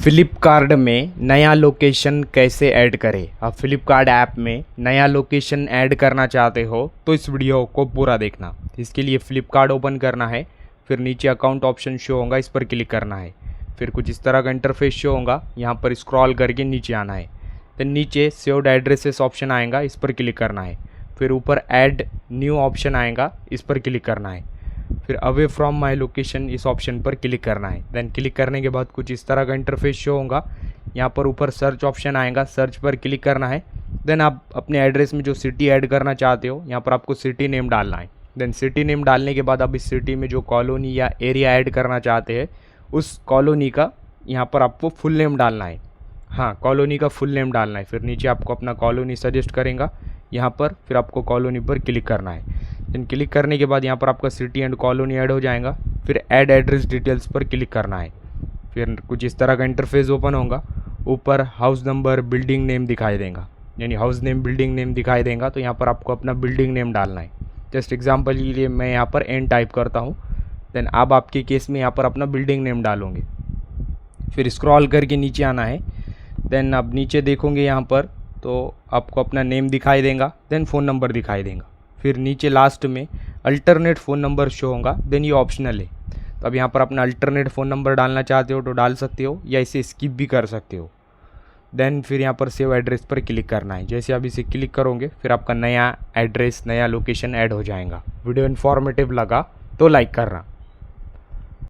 फ्लिपकार्ट में नया लोकेशन कैसे ऐड करें। आप फ्लिपकार्ट ऐप में नया लोकेशन ऐड करना चाहते हो तो इस वीडियो को पूरा देखना। इसके लिए फ्लिपकार्ट ओपन करना है, फिर नीचे अकाउंट ऑप्शन शो होगा, इस पर क्लिक करना है। फिर कुछ इस तरह का इंटरफेस शो होगा, यहाँ पर स्क्रॉल करके नीचे आना है। फिर नीचे सेव्ड एड्रेसेस ऑप्शन आएगा, इस पर क्लिक करना है। फिर ऊपर ऐड न्यू ऑप्शन आएगा, इस पर क्लिक करना है। फिर अवे फ्रॉम माय लोकेशन इस ऑप्शन पर क्लिक करना है। देन क्लिक करने के बाद कुछ इस तरह का इंटरफेस शो होगा, यहाँ पर ऊपर सर्च ऑप्शन आएगा, सर्च पर क्लिक करना है। देन आप अपने एड्रेस में जो सिटी ऐड करना चाहते हो, यहाँ पर आपको सिटी नेम डालना है। देन सिटी नेम डालने के बाद आप इस सिटी में जो कॉलोनी या एरिया ऐड करना चाहते हैं उस कॉलोनी का यहाँ पर आपको फुल नेम डालना है। हाँ, कॉलोनी का फुल नेम डालना है। फिर नीचे आपको अपना कॉलोनी सजेस्ट करेगा यहाँ पर, फिर आपको कॉलोनी पर क्लिक करना है। देन क्लिक करने के बाद यहाँ पर आपका सिटी एंड कॉलोनी ऐड हो जाएगा। फिर ऐड एड्रेस डिटेल्स पर क्लिक करना है। फिर कुछ इस तरह का इंटरफेस ओपन होगा, ऊपर हाउस नंबर बिल्डिंग नेम दिखाई देगा, यानी हाउस नेम बिल्डिंग नेम दिखाई देगा। तो यहाँ पर आपको अपना बिल्डिंग नेम डालना है। जस्ट एग्जाम्पल के लिए मैं यहाँ पर एन टाइप करता हूँ। देन आप आपके केस में यहाँ पर अपना बिल्डिंग नेम डालोगे। फिर स्क्रॉल करके नीचे आना है। देन आप नीचे देखोगे यहाँ पर तो आपको अपना नेम दिखाई देगा, देन फ़ोन नंबर दिखाई देगा। फिर नीचे लास्ट में अल्टरनेट फ़ोन नंबर शो होगा, देन ये ऑप्शनल है। तो अब यहाँ पर अपना अल्टरनेट फ़ोन नंबर डालना चाहते हो तो डाल सकते हो, या इसे स्किप भी कर सकते हो। देन फिर यहाँ पर सेव एड्रेस पर क्लिक करना है। जैसे आप इसे क्लिक करोगे फिर आपका नया एड्रेस, नया लोकेशन ऐड हो जाएगा। वीडियो इन्फॉर्मेटिव लगा तो लाइक करना।